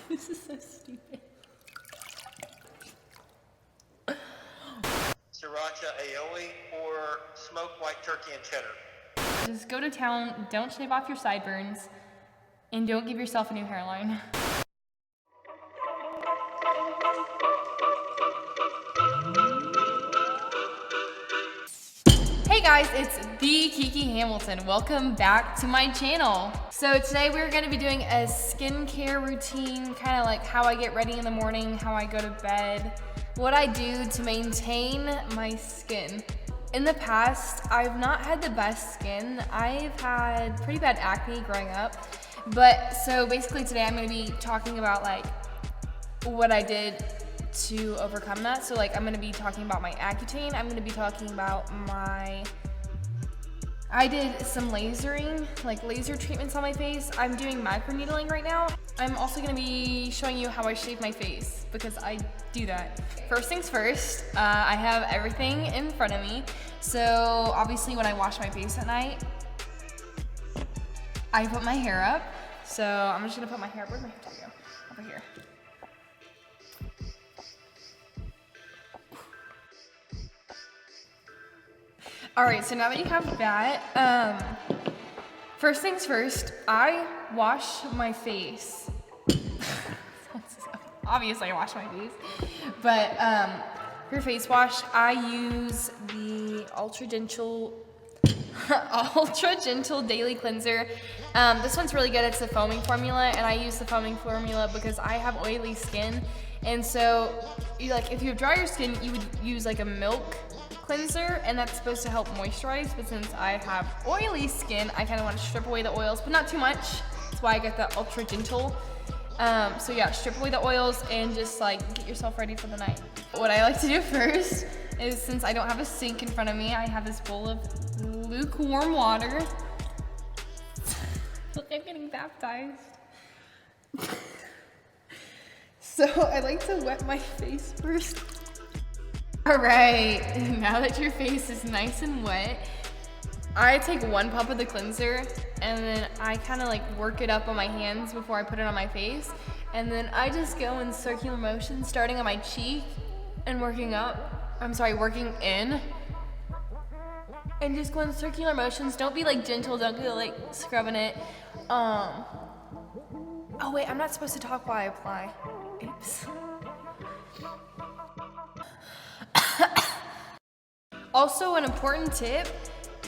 This is so stupid. Sriracha aioli or smoked white turkey and cheddar? Just go to town, don't shave off your sideburns, and don't give yourself a new hairline. Hey guys, it's the Kiki Hamilton. Welcome back to my channel. So today we're gonna be doing a skincare routine, kind of like how I get ready in the morning, how I go to bed, what I do to maintain my skin. In the past, I've not had the best skin. I've had pretty bad acne growing up. But so basically today I'm gonna be talking about like what I did to overcome that. So like I'm gonna be talking about my Accutane. I'm gonna be talking about I did some lasering, like laser treatments on my face. I'm doing microneedling right now. I'm also gonna be showing you how I shave my face because I do that. First things first, I have everything in front of me. So obviously when I wash my face at night, I put my hair up. So I'm just gonna put my hair up. Where'd my hair go? Over here. All right, so now that you have that, first things first, I wash my face. Obviously I wash my face, but for face wash, I use the Ultra Gentle Daily Cleanser. This one's really good. It's the foaming formula, and I use the foaming formula because I have oily skin, and so if you have drier skin, you would use like a milk cleanser, and that's supposed to help moisturize, but since I have oily skin, I kind of want to strip away the oils, but not too much. That's why I get the Ultra Gentle. So yeah, strip away the oils and just like get yourself ready for the night. What I like to do first is, since I don't have a sink in front of me, I have this bowl of lukewarm water. Look, I'm getting baptized. So I like to wet my face first. All right, now that your face is nice and wet, I take one pump of the cleanser and then I kind of like work it up on my hands before I put it on my face. And then I just go in circular motion, starting on my cheek and working in. And just go in circular motions. Don't be like gentle, don't go like scrubbing it. Oh wait, I'm not supposed to talk while I apply. Oops. Also, an important tip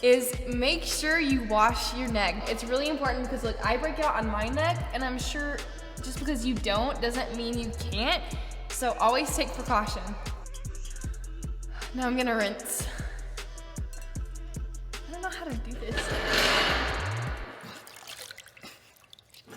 is make sure you wash your neck. It's really important because like I break out on my neck, and I'm sure just because you don't doesn't mean you can't. So always take precaution. Now I'm gonna rinse. I don't know how to do this.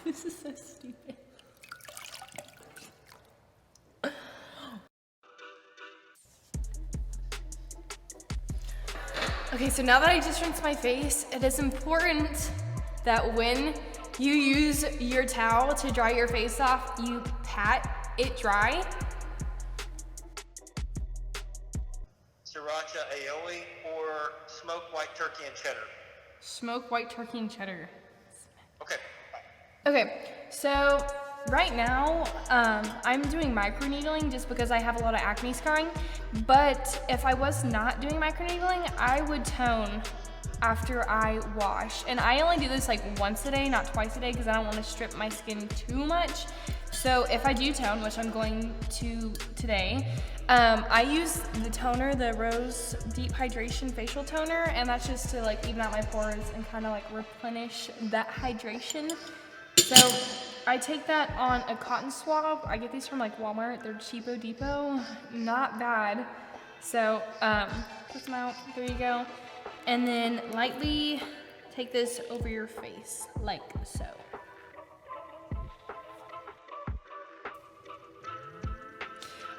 This is so stupid. Okay, so now that I just rinsed my face, it is important that when you use your towel to dry your face off, you pat it dry. Sriracha aioli or smoked white turkey and cheddar? Smoked white turkey and cheddar. Okay. Okay, so right now, I'm doing microneedling just because I have a lot of acne scarring, but if I was not doing microneedling, I would tone after I wash. And I only do this like once a day, not twice a day, because I don't want to strip my skin too much. So if I do tone, which I'm going to today, I use the toner, the Rose Deep Hydration Facial Toner, and that's just to like even out my pores and kind of like replenish that hydration. So I take that on a cotton swab. I get these from like Walmart. They're cheapo depot, not bad. So put them out, there you go. And then lightly take this over your face, like so.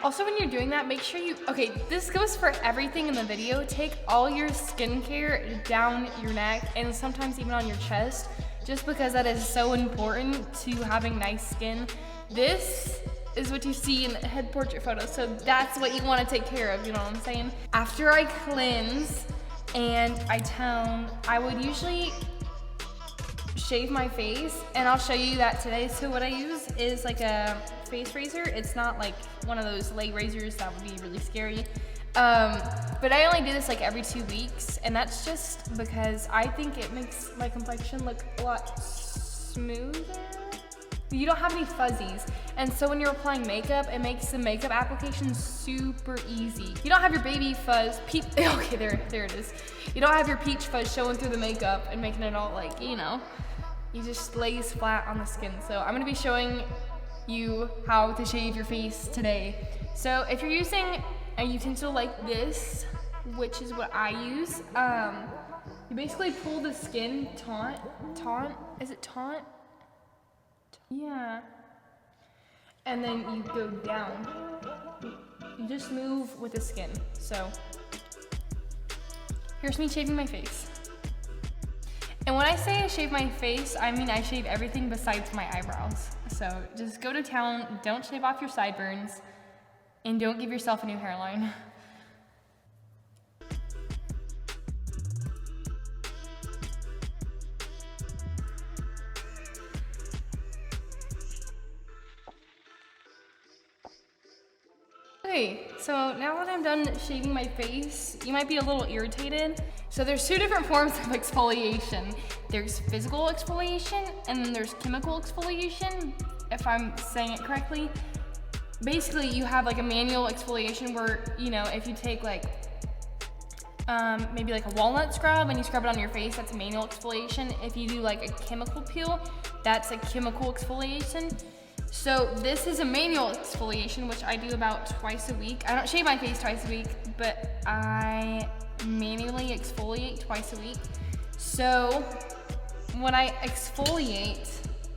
Also, when you're doing that, make sure okay, this goes for everything in the video. Take all your skincare down your neck and sometimes even on your chest, just because that is so important to having nice skin. This is what you see in the head portrait photo, so that's what you want to take care of, you know what I'm saying? After I cleanse and I tone, I would usually shave my face, and I'll show you that today. So what I use is like a face razor. It's not like one of those leg razors, that would be really scary. But I only do this like every 2 weeks, and that's just because I think it makes my complexion look a lot smoother. You don't have any fuzzies, and so when you're applying makeup, it makes the makeup application super easy. You don't have your baby fuzz, okay, there it is. You don't have your peach fuzz showing through the makeup and making it all like, you know, you just lays flat on the skin. So I'm gonna be showing you how to shave your face today. So if you're using a utensil like this, which is what I use, you basically pull the skin is it taunt? Yeah. And then you go down. You just move with the skin. So here's me shaving my face. And when I say I shave my face, I mean I shave everything besides my eyebrows. So just go to town, don't shave off your sideburns, and don't give yourself a new hairline. Okay, so now that I'm done shaving my face, you might be a little irritated. So there's 2 different forms of exfoliation. There's physical exfoliation, and then there's chemical exfoliation, if I'm saying it correctly. Basically, you have like a manual exfoliation where, you know, if you take like, maybe like a walnut scrub and you scrub it on your face, that's a manual exfoliation. If you do like a chemical peel, that's a chemical exfoliation. So this is a manual exfoliation, which I do about twice a week. I don't shave my face twice a week, but I manually exfoliate twice a week. So when I exfoliate,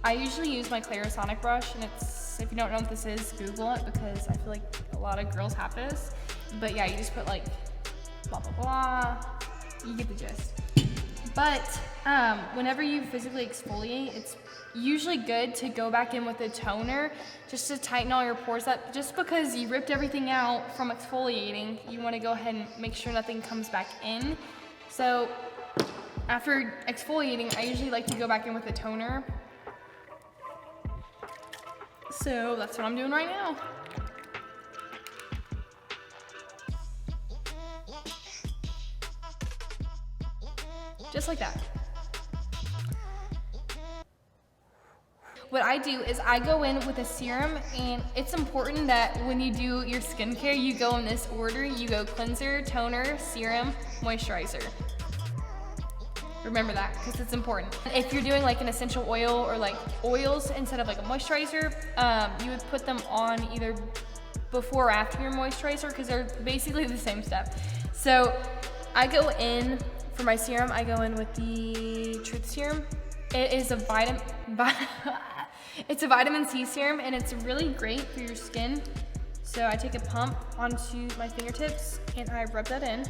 I usually use my Clarisonic brush, and it's, if you don't know what this is, Google it, because I feel like a lot of girls have this. But yeah, you just put like blah, blah, blah, you get the gist. But whenever you physically exfoliate, it's usually good to go back in with a toner just to tighten all your pores up. Just because you ripped everything out from exfoliating, you want to go ahead and make sure nothing comes back in. So after exfoliating, I usually like to go back in with a toner. So that's what I'm doing right now. Just like that. What I do is I go in with a serum, and it's important that when you do your skincare, you go in this order. You go cleanser, toner, serum, moisturizer. Remember that, because it's important. If you're doing like an essential oil or like oils instead of like a moisturizer, you would put them on either before or after your moisturizer, because they're basically the same step. So I go in, for my serum, I go in with the Truth Serum. It is a it's a vitamin C serum, and it's really great for your skin. So I take a pump onto my fingertips and I rub that in.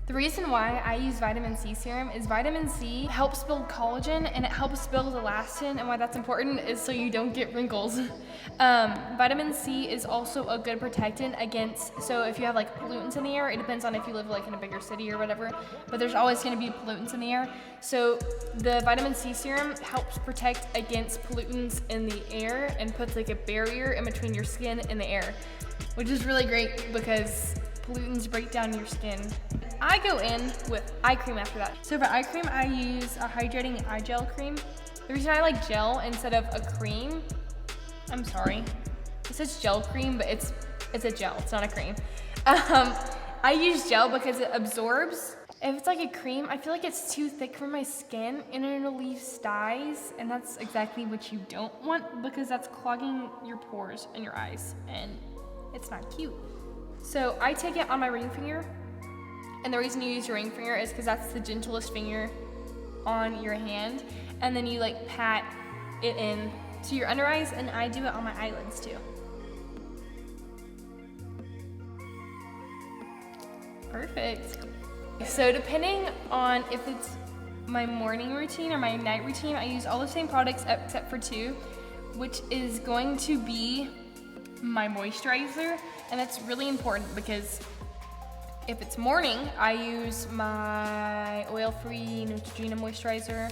The reason why I use vitamin C serum is vitamin C helps build collagen, and it helps build elastin, and why that's important is so you don't get wrinkles. Vitamin C is also a good protectant against, so if you have like pollutants in the air, it depends on if you live like in a bigger city or whatever, but there's always gonna be pollutants in the air. So the vitamin C serum helps protect against pollutants in the air and puts like a barrier in between your skin and the air, which is really great because pollutants break down your skin. I go in with eye cream after that. So for eye cream, I use a hydrating eye gel cream. The reason I like gel instead of a cream, I'm sorry, it says gel cream, but it's a gel, it's not a cream. I use gel because it absorbs. If it's like a cream, I feel like it's too thick for my skin and it'll leave styes, and that's exactly what you don't want, because that's clogging your pores and your eyes, and it's not cute. So I take it on my ring finger, and the reason you use your ring finger is because that's the gentlest finger on your hand, and then you like pat it in to your under eyes, and I do it on my eyelids too. Perfect. So depending on if it's my morning routine or my night routine, I use all the same products except for two, which is going to be my moisturizer, and it's really important because if it's morning, I use my oil-free Neutrogena moisturizer.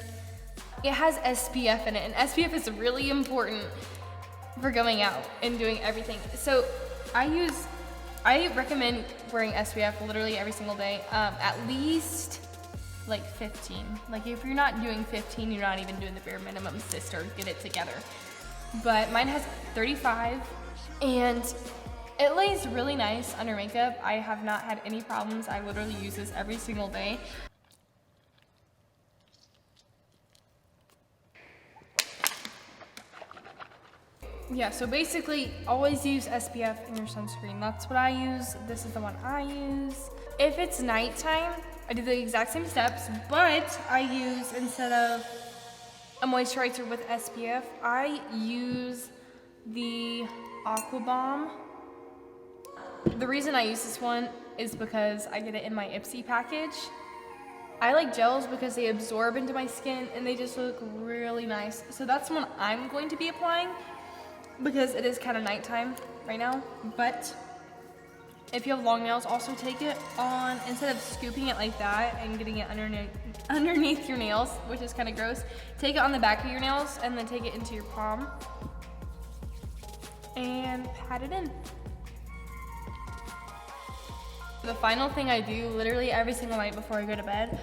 It has SPF in it, and SPF is really important for going out and doing everything. So I recommend wearing SPF literally every single day, at least like 15. Like if you're not doing 15, you're not even doing the bare minimum, sister, get it together. But mine has 35, and it lays really nice under makeup. I have not had any problems. I literally use this every single day. Yeah, so basically always use SPF in your sunscreen. That's what I use. This is the one I use. If it's nighttime, I do the exact same steps, but I use, instead of a moisturizer with SPF, I use the Aqua Bomb. The reason I use this one is because I get it in my Ipsy package. I like gels because they absorb into my skin and they just look really nice. So that's the one I'm going to be applying because it is kind of nighttime right now. But if you have long nails, also take it on, instead of scooping it like that and getting it underneath your nails, which is kind of gross, take it on the back of your nails and then take it into your palm and pat it in. The final thing I do literally every single night before I go to bed,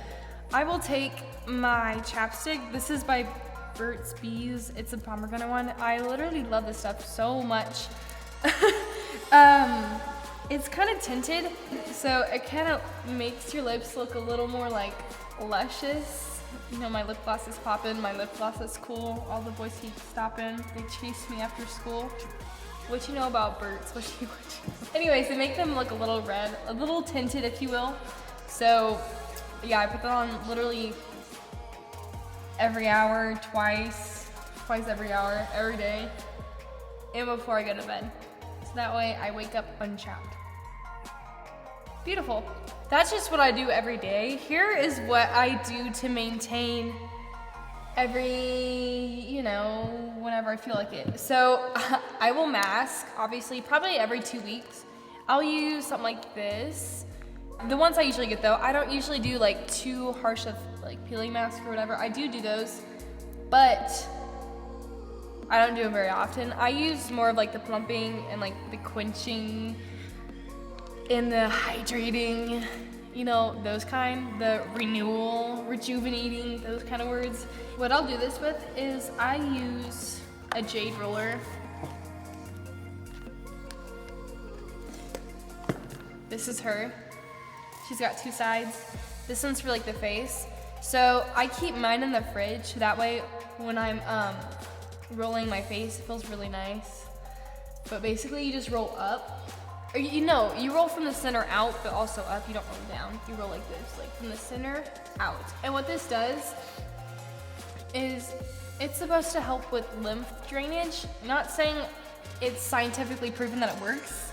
I will take my chapstick. This is by Burt's Bees. It's a pomegranate one. I literally love this stuff so much. It's kind of tinted, so it kind of makes your lips look a little more like luscious. You know, my lip gloss is popping, my lip gloss is cool. All the boys keep stopping. They chase me after school. What you know about Burt's? Anyways, they make them look a little red, a little tinted, if you will. So, yeah, I put that on literally every hour, twice every hour, every day, and before I go to bed. So that way I wake up unchapped. Beautiful. That's just what I do every day. Here is what I do to maintain whenever I feel like it. So I will mask, obviously, probably every 2 weeks. I'll use something like this. The ones I usually get though, I don't usually do like too harsh of like peeling masks or whatever. I do those, but I don't do them very often. I use more of like the plumping and like the quenching and the hydrating, those kind, the renewal, rejuvenating, those kind of words. What I'll do this with is I use a jade roller. This is her. She's got two sides. This one's for like the face. So I keep mine in the fridge. That way when I'm rolling my face, it feels really nice. But basically you just roll up. Or you roll from the center out, but also up. You don't roll down. You roll like this, like from the center out. And what this does is it's supposed to help with lymph drainage. Not saying it's scientifically proven that it works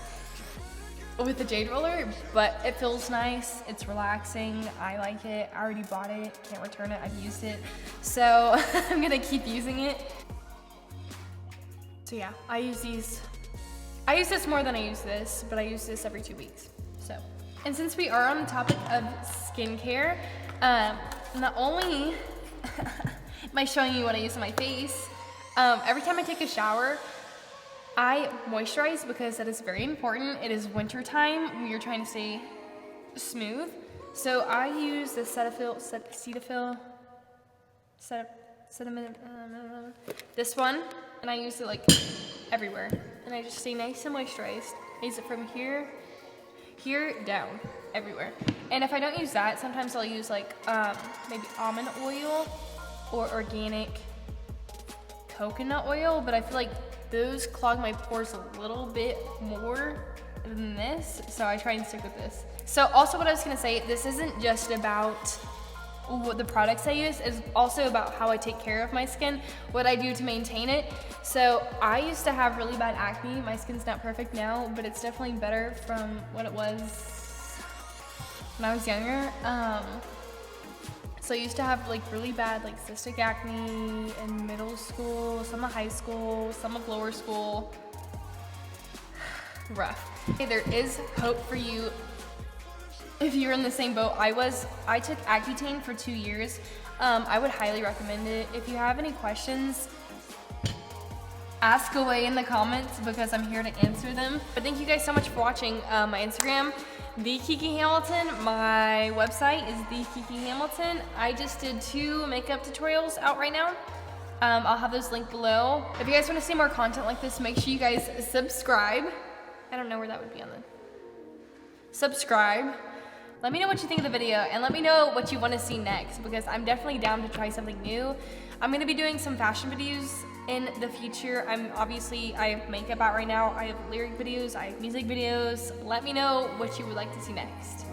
with the jade roller, but it feels nice. It's relaxing. I like it. I already bought it. Can't return it. I've used it. So I'm gonna keep using it. So yeah, I use these. I use this more than I use this, but I use this every 2 weeks. So, and since we are on the topic of skincare, not only am I showing you what I use on my face, every time I take a shower, I moisturize because that is very important. It is winter time when you're trying to stay smooth. So I use the Cetaphil, this one, and I use it like everywhere. And I just stay nice and moisturized. I use it from here down, everywhere. And if I don't use that, sometimes I'll use like maybe almond oil or organic coconut oil, but I feel like those clog my pores a little bit more than this, so I try and stick with this. So also what I was gonna say, this isn't just about what the products I use, is also about how I take care of my skin, what I do to maintain it. So I used to have really bad acne. My skin's not perfect now, but it's definitely better from what it was when I was younger. So I used to have like really bad like cystic acne in middle school, some of high school, some of lower school. rough. Okay, there is hope for you if you're in the same boat I was. I took Accutane for 2 years. I would highly recommend it. If you have any questions, ask away in the comments because I'm here to answer them. But thank you guys so much for watching my Instagram, the Kiki Hamilton. My website is the Kiki Hamilton. I just did 2 makeup tutorials out right now. I'll have those linked below. If you guys want to see more content like this, make sure you guys subscribe. I don't know where that would be on the subscribe. Let me know what you think of the video and let me know what you want to see next because I'm definitely down to try something new. I'm going to be doing some fashion videos in the future. I have makeup out right now. I have lyric videos, I have music videos. Let me know what you would like to see next.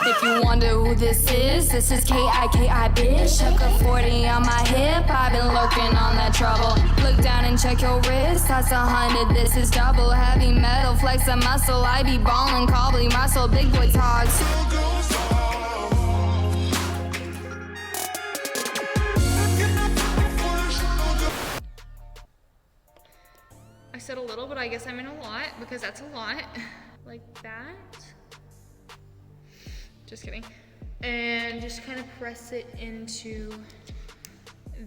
If you wonder who this is K-I-K-I, bitch. Chuck a 40 on my hip, I've been lurking on that trouble. Look down and check your wrist, that's 100, this is double. Heavy metal, flex a muscle, I be ballin', cobbly muscle, big boy talks. I said a little, but I guess I meant a lot because that's a lot. Like that. Just kidding. And just kind of press it into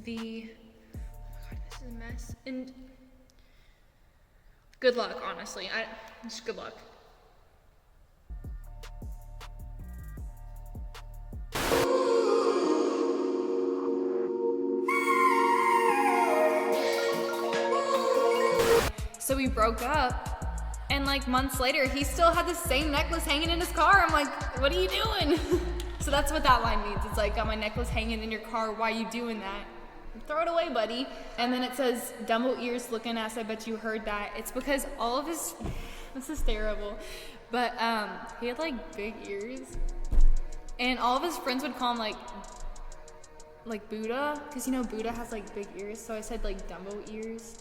the, oh my God, this is a mess. And good luck, honestly. Just good luck. So we broke up. And like months later, he still had the same necklace hanging in his car. I'm like, what are you doing? So that's what that line means. It's like, got my necklace hanging in your car, why you doing that? Throw it away, buddy. And then it says, Dumbo ears looking ass, I bet you heard that. It's because all of his, this is terrible, but he had like big ears. And all of his friends would call him like Buddha, because you know Buddha has like big ears, so I said like Dumbo ears.